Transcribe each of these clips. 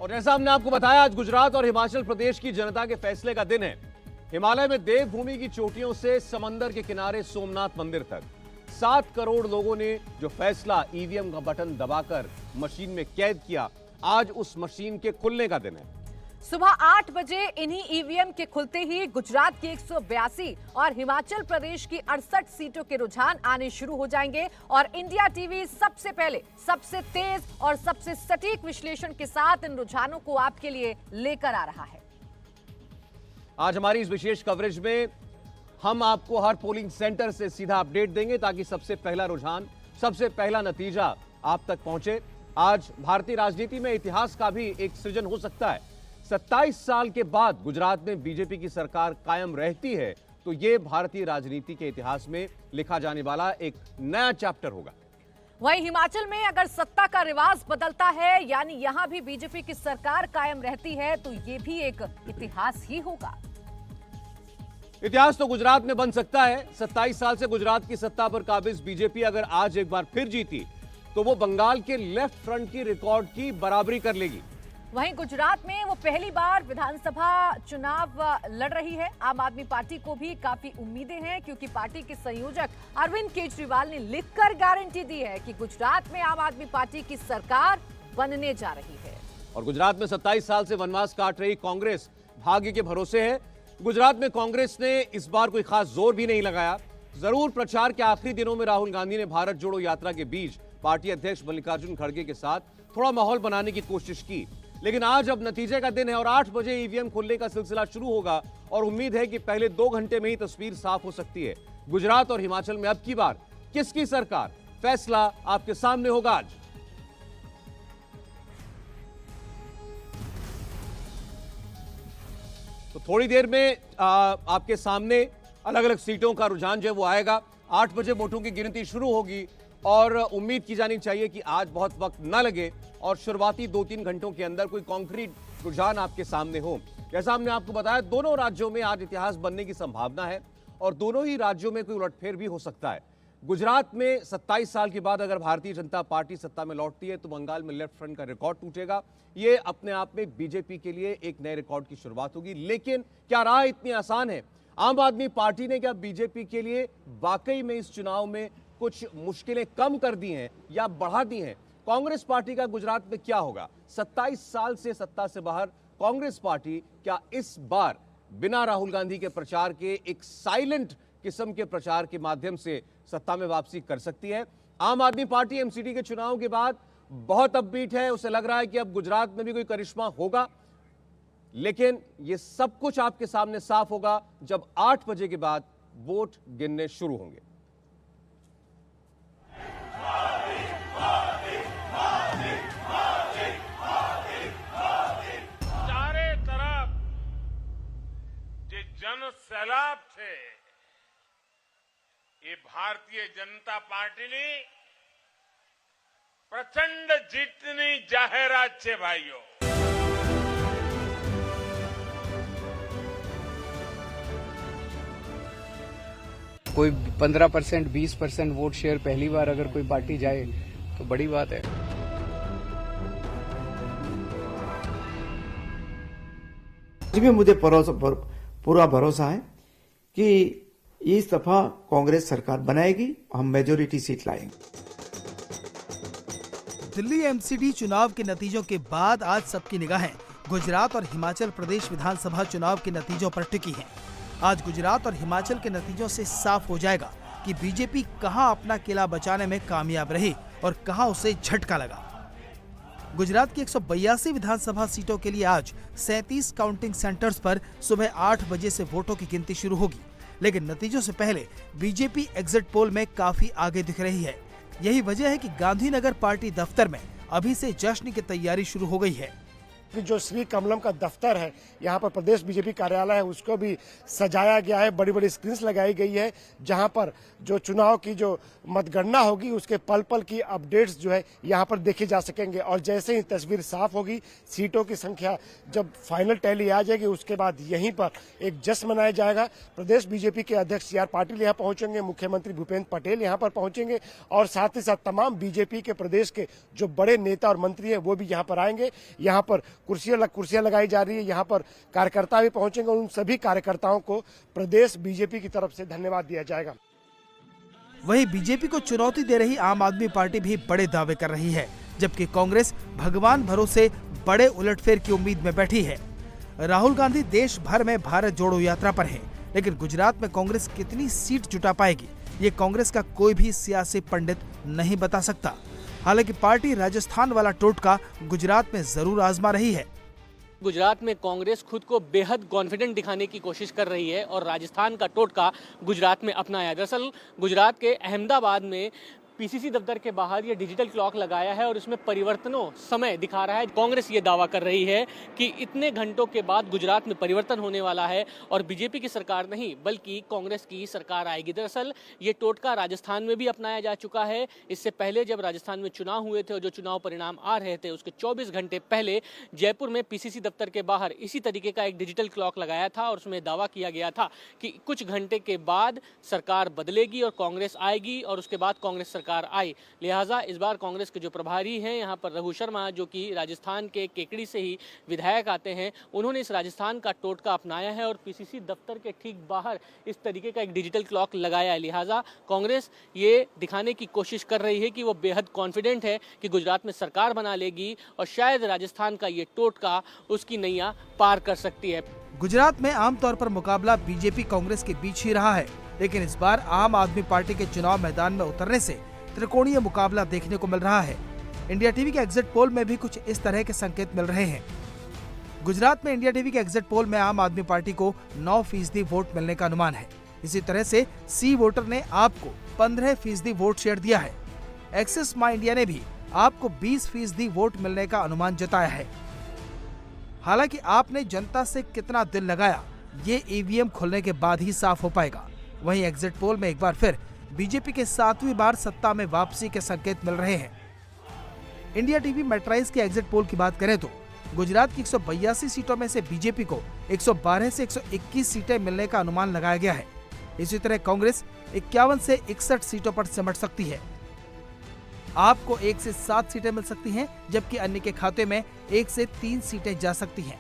और जैसा हमने आपको बताया, आज गुजरात और हिमाचल प्रदेश की जनता के फैसले का दिन है। हिमालय में देवभूमि की चोटियों से समंदर के किनारे सोमनाथ मंदिर तक 7 करोड़ लोगों ने जो फैसला ईवीएम का बटन दबाकर मशीन में कैद किया, आज उस मशीन के खुलने का दिन है। सुबह 8 बजे इन्हीं ईवीएम के खुलते ही गुजरात की 182 और हिमाचल प्रदेश की 68 सीटों के रुझान आने शुरू हो जाएंगे और इंडिया टीवी सबसे पहले, सबसे तेज और सबसे सटीक विश्लेषण के साथ इन रुझानों को आपके लिए लेकर आ रहा है। आज हमारी इस विशेष कवरेज में हम आपको हर पोलिंग सेंटर से सीधा अपडेट देंगे ताकि सबसे पहला रुझान, सबसे पहला नतीजा आप तक पहुंचे। आज भारतीय राजनीति में इतिहास का भी एक सृजन हो सकता है। 27 साल के बाद गुजरात में बीजेपी की सरकार कायम रहती है तो यह भारतीय राजनीति के इतिहास में लिखा जाने वाला एक नया चैप्टर होगा। वहीं हिमाचल में अगर सत्ता का रिवाज बदलता है, यानी यहां भी बीजेपी की सरकार कायम रहती है, तो यह भी एक इतिहास ही होगा। इतिहास तो गुजरात में बन सकता है। 27 साल से गुजरात की सत्ता पर काबिज बीजेपी अगर आज एक बार फिर जीती तो वो बंगाल के लेफ्ट फ्रंट की रिकॉर्ड की बराबरी कर लेगी। वहीं गुजरात में वो पहली बार विधानसभा चुनाव लड़ रही है। आम आदमी पार्टी को भी काफी उम्मीदें हैं क्योंकि पार्टी के संयोजक अरविंद केजरीवाल ने लिखकर गारंटी दी है कि गुजरात में आम आदमी पार्टी की सरकार बनने जा रही है। और गुजरात में 27 साल से वनवास काट रही कांग्रेस भाग्य के भरोसे है। गुजरात में कांग्रेस ने इस बार कोई खास जोर भी नहीं लगाया। जरूर प्रचार के आखिरी दिनों में राहुल गांधी ने भारत जोड़ो यात्रा के बीच पार्टी अध्यक्ष मल्लिकार्जुन खड़गे के साथ थोड़ा माहौल बनाने की कोशिश की, लेकिन आज अब नतीजे का दिन है और 8 बजे ईवीएम खुलने का सिलसिला शुरू होगा और उम्मीद है कि पहले 2 घंटे में ही तस्वीर साफ हो सकती है। गुजरात और हिमाचल में अब की बार किसकी सरकार, फैसला आपके सामने होगा आज। तो थोड़ी देर में आपके सामने अलग अलग सीटों का रुझान जो है वो आएगा। 8 बजे वोटों की गिनती शुरू होगी और उम्मीद की जानी चाहिए कि आज बहुत वक्त ना लगे और शुरुआती 2-3 घंटों के अंदर कोई कॉन्क्रीट रुझान आपके सामने हो। जैसा हमने आपको बताया, दोनों राज्यों में आज इतिहास बनने की संभावना है और दोनों ही राज्यों में कोई उलटफेर भी हो सकता है। गुजरात में 27 साल के बाद अगर भारतीय जनता पार्टी सत्ता में लौटती है तो बंगाल में लेफ्ट फ्रंट का रिकॉर्ड टूटेगा। ये अपने आप में बीजेपी के लिए एक नए रिकॉर्ड की शुरुआत होगी। लेकिन क्या राह इतनी आसान है? आम आदमी पार्टी ने क्या बीजेपी के लिए वाकई में इस चुनाव में कुछ मुश्किलें कम कर दी हैं या बढ़ा दी हैं? कांग्रेस पार्टी का गुजरात में क्या होगा? 27 साल से सत्ता से बाहर कांग्रेस पार्टी क्या इस बार बिना राहुल गांधी के प्रचार के एक साइलेंट किस्म के प्रचार के माध्यम से सत्ता में वापसी कर सकती है? आम आदमी पार्टी एमसीडी के चुनाव के बाद बहुत अपबीट है। उसे लग रहा है कि अब गुजरात में भी कोई करिश्मा होगा, लेकिन यह सब कुछ आपके सामने साफ होगा जब 8 बजे के बाद वोट गिनने शुरू होंगे। चारे तरफ जन सैलाब છે ये भारतीय जनता पार्टी ने प्रचंड जीतनी जाहिरात છે भाइयों। कोई 15%, 20% वोट शेयर पहली बार अगर कोई पार्टी जाए तो बड़ी बात है। भी मुझे पूरा भरोसा है कि इस दफा कांग्रेस सरकार बनाएगी, हम मेजोरिटी सीट लाएंगे। दिल्ली एमसीडी चुनाव के नतीजों के बाद आज सबकी निगाहें गुजरात और हिमाचल प्रदेश विधानसभा चुनाव के नतीजों पर टिकी हैं। आज गुजरात और हिमाचल के नतीजों से साफ हो जाएगा कि बीजेपी कहां अपना किला बचाने में कामयाब रही और कहां उसे झटका लगा। गुजरात की 182 विधानसभा सीटों के लिए आज 37 काउंटिंग सेंटर्स पर सुबह 8 बजे से वोटों की गिनती शुरू होगी, लेकिन नतीजों से पहले बीजेपी एग्जिट पोल में काफी आगे दिख रही है। यही वजह है कि गांधीनगर पार्टी दफ्तर में अभी से जश्न की तैयारी शुरू हो गई है। कि जो श्री कमलम का दफ्तर है, यहाँ पर प्रदेश बीजेपी कार्यालय है, उसको भी सजाया गया है। बड़ी बड़ी स्क्रीन्स लगाई गई है जहाँ पर जो चुनाव की जो मतगणना होगी उसके पल पल की अपडेट्स जो है यहाँ पर देखे जा सकेंगे। और जैसे ही तस्वीर साफ होगी, सीटों की संख्या जब फाइनल टैली आ जाएगी, उसके बाद यहीं पर एक जश्न मनाया जाएगा। प्रदेश बीजेपी के अध्यक्ष CR पाटिल यहाँ पहुंचेंगे, मुख्यमंत्री भूपेंद्र पटेल यहाँ पर पहुंचेंगे और साथ ही साथ तमाम बीजेपी के प्रदेश के जो बड़े नेता और मंत्री हैं वो भी यहाँ पर आएंगे। यहाँ पर कुर्सियां लगाई जा रही है। यहाँ पर कार्यकर्ता भी पहुंचेंगे, उन सभी कार्यकर्ताओं को प्रदेश बीजेपी की तरफ से धन्यवाद दिया जाएगा। वहीं बीजेपी को चुनौती दे रही आम आदमी पार्टी भी बड़े दावे कर रही है, जबकि कांग्रेस भगवान भरोसे बड़े उलटफेर की उम्मीद में बैठी है। राहुल गांधी देश भर में भारत जोड़ो यात्रा पर हैं, लेकिन गुजरात में कांग्रेस कितनी सीट जुटा पाएगी, ये कांग्रेस का कोई भी सियासी पंडित नहीं बता सकता। हालांकि पार्टी राजस्थान वाला टोटका गुजरात में जरूर आजमा रही है। गुजरात में कांग्रेस खुद को बेहद कॉन्फिडेंट दिखाने की कोशिश कर रही है और राजस्थान का टोटका गुजरात में अपनाया। दरअसल गुजरात के अहमदाबाद में पीसीसी दफ्तर के बाहर ये डिजिटल क्लॉक लगाया है और इसमें परिवर्तनों समय दिखा रहा है। कांग्रेस ये दावा कर रही है कि इतने घंटों के बाद गुजरात में परिवर्तन होने वाला है और बीजेपी की सरकार नहीं बल्कि कांग्रेस की सरकार आएगी। दरअसल ये टोटका राजस्थान में भी अपनाया जा चुका है। इससे पहले जब राजस्थान में चुनाव हुए थे और जो चुनाव परिणाम आ रहे थे उसके 24 घंटे पहले जयपुर में पीसीसी दफ्तर के बाहर इसी तरीके का एक डिजिटल क्लॉक लगाया था और उसमें दावा किया गया था कि कुछ घंटे के बाद सरकार बदलेगी और कांग्रेस आएगी और उसके बाद कांग्रेस सरकार आई। लिहाजा इस बार कांग्रेस के जो प्रभारी हैं यहाँ पर रघु शर्मा, जो कि राजस्थान के केकड़ी से ही विधायक आते हैं, उन्होंने इस राजस्थान का टोटका अपनाया है और पीसीसी दफ्तर के ठीक बाहर इस तरीके का एक डिजिटल क्लॉक लगाया है। लिहाजा कांग्रेस ये दिखाने की कोशिश कर रही है कि वो बेहद कॉन्फिडेंट है कि गुजरात में सरकार बना लेगी और शायद राजस्थान का ये टोटका उसकी नैया पार कर सकती है। गुजरात में आमतौर पर मुकाबला बीजेपी कांग्रेस के बीच ही रहा है, लेकिन इस बार आम आदमी पार्टी के चुनाव मैदान में उतरने से त्रिकोणीय मुकाबला देखने को मिल रहा है। इंडिया टीवी के एग्जिट पोल में भी कुछ इस तरह के संकेत मिल रहे हैं। गुजरात में इंडिया टीवी के एग्जिट पोल में आम आदमी पार्टी को 9% वोट मिलने का अनुमान है। इसी तरह से सी वोटर ने आपको 15% वोट शेयर दिया है। एक्सिस माई इंडिया ने भी आपको 20% वोट मिलने का अनुमान जताया है। हालांकि आपने जनता से कितना दिल लगाया ये ईवीएम खुलने के बाद ही साफ हो पाएगा। वहीं एग्जिट पोल में एक बार फिर बीजेपी के 7वीं बार सत्ता में वापसी के संकेत मिल रहे हैं। इंडिया टीवी मेट्राइज के एग्जिट पोल की बात करें तो गुजरात की 182 सीटों में से बीजेपी को 112 से 121 सीटें मिलने का अनुमान लगाया गया है। इसी तरह कांग्रेस 51 से 61 सीटों पर सिमट सकती है। आपको 1 से 7 सीटें मिल सकती हैं, जबकि अन्य के खाते में 1 से 3 सीटें जा सकती हैं।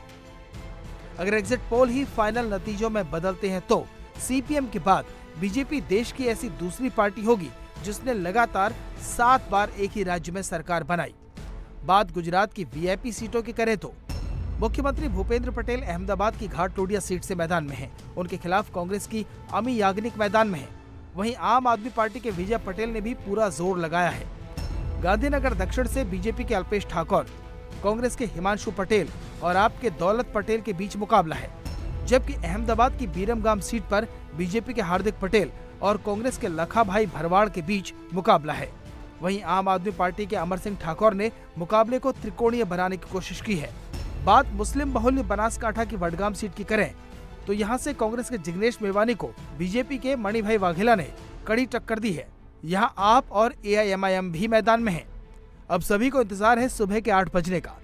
अगर एग्जिट पोल ही फाइनल नतीजों में बदलते हैं तो सीपीएम के बाद बीजेपी देश की ऐसी दूसरी पार्टी होगी जिसने लगातार 7 बार एक ही राज्य में सरकार बनाई। बात गुजरात की वीआईपी सीटों की करें तो मुख्यमंत्री भूपेंद्र पटेल अहमदाबाद की घाटलोडिया सीट से मैदान में हैं। उनके खिलाफ कांग्रेस की अमी याग्निक मैदान में है। वहीं आम आदमी पार्टी के विजय पटेल ने भी पूरा जोर लगाया है। गांधीनगर दक्षिण से बीजेपी के अल्पेश ठाकुर, कांग्रेस के हिमांशु पटेल और आपके दौलत पटेल के बीच मुकाबला है, जबकि अहमदाबाद की बीरमगाम सीट पर बीजेपी के हार्दिक पटेल और कांग्रेस के लखाभाई भरवाड़ के बीच मुकाबला है। वहीं आम आदमी पार्टी के अमर सिंह ठाकुर ने मुकाबले को त्रिकोणीय बनाने की कोशिश की है। बात मुस्लिम बहुल्य बनासकांठा की वडगाम सीट की करें तो यहां से कांग्रेस के जिग्नेश मेवानी को बीजेपी के मणिभाई वाघेला ने कड़ी टक्कर दी है। यहां आप और एआईएमआईएम भी मैदान में हैं। अब सभी को इंतजार है सुबह के 8 बजने का,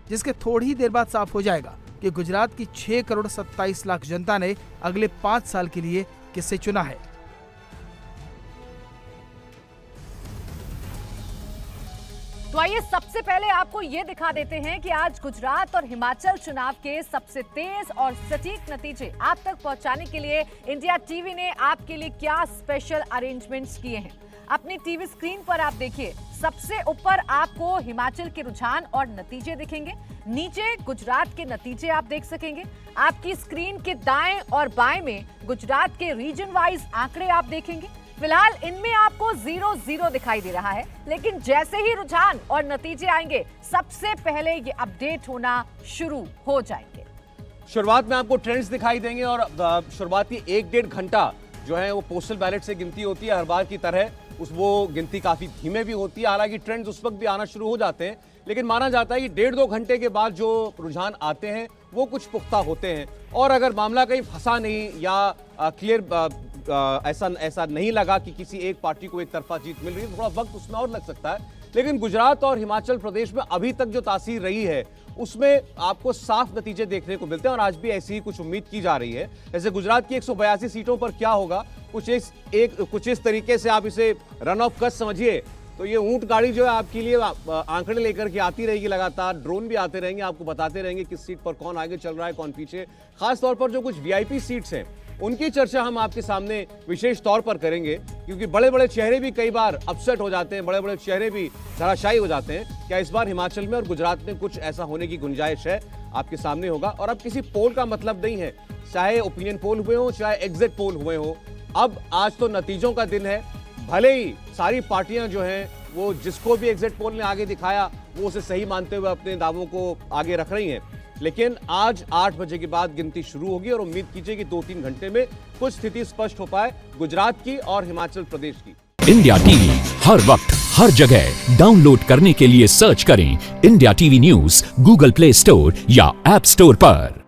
जिसके थोड़ी ही देर बाद साफ हो जाएगा कि गुजरात की 6 करोड़ 27 लाख जनता ने अगले 5 साल के लिए किसे चुना है। तो आइए सबसे पहले आपको ये दिखा देते हैं कि आज गुजरात और हिमाचल चुनाव के सबसे तेज और सटीक नतीजे आप तक पहुंचाने के लिए इंडिया टीवी ने आपके लिए क्या स्पेशल अरेंजमेंट्स किए हैं। अपनी टीवी स्क्रीन पर आप देखिए, सबसे ऊपर आपको हिमाचल के रुझान और नतीजे दिखेंगे, नीचे गुजरात के नतीजे आप देख सकेंगे। आपकी स्क्रीन के दाएं और बाएं में गुजरात के रीजन वाइज आंकड़े आप देखेंगे। फिलहाल इनमें आपको 0-0 दिखाई दे रहा है, लेकिन जैसे ही रुझान और नतीजे आएंगे सबसे पहले ये अपडेट होना शुरू हो जाएंगे। शुरुआत में आपको ट्रेंड्स दिखाई देंगे और शुरुआती 1-1.5 घंटा जो है वो पोस्टल बैलेट से गिनती होती है हर बार की तरह। वो गिनती काफी धीमे भी होती है, हालांकि ट्रेंड्स उस वक्त भी आना शुरू हो जाते हैं, लेकिन माना जाता है कि 1.5-2 घंटे के बाद जो रुझान आते हैं वो कुछ पुख्ता होते हैं। और अगर मामला कहीं फंसा नहीं या क्लियर ऐसा नहीं लगा कि किसी एक पार्टी को एक तरफा जीत मिल रही है, थोड़ा वक्त उसमें और लग सकता है। लेकिन गुजरात और हिमाचल प्रदेश में अभी तक जो तासीर रही है उसमें आपको साफ नतीजे देखने को मिलते हैं और आज भी ऐसी ही कुछ उम्मीद की जा रही है। जैसे गुजरात की 182 सीटों पर क्या होगा, कुछ इस तरीके से आप इसे रन ऑफ कस समझिए तो ये ऊंट गाड़ी जो है आपके लिए आंकड़े लेकर के आती रहेगी लगातार, ड्रोन भी आते रहेंगे, आपको बताते रहेंगे किस सीट पर कौन आगे चल रहा है कौन पीछे। खास तौर पर जो कुछ वीआईपी सीट्स हैं उनकी चर्चा हम आपके सामने विशेष तौर पर करेंगे, क्योंकि बड़े बड़े चेहरे भी कई बार अपसेट हो जाते हैं, बड़े बड़े चेहरे भी धराशायी हो जाते हैं। क्या इस बार हिमाचल में और गुजरात में कुछ ऐसा होने की गुंजाइश है, आपके सामने होगा। और अब किसी पोल का मतलब नहीं है, चाहे ओपिनियन पोल हुए हो चाहे एग्जिट पोल हुए हो, अब आज तो नतीजों का दिन है। भले ही सारी पार्टियां जो हैं वो जिसको भी एग्जिट पोल ने आगे दिखाया वो उसे सही मानते हुए अपने दावों को आगे रख रही हैं, लेकिन आज 8 बजे के बाद गिनती शुरू होगी और उम्मीद कीजिए कि 2-3 घंटे में कुछ स्थिति स्पष्ट हो पाए गुजरात की और हिमाचल प्रदेश की। इंडिया टीवी हर वक्त हर जगह डाउनलोड करने के लिए सर्च करें India TV news Google play store या ऐप स्टोर पर।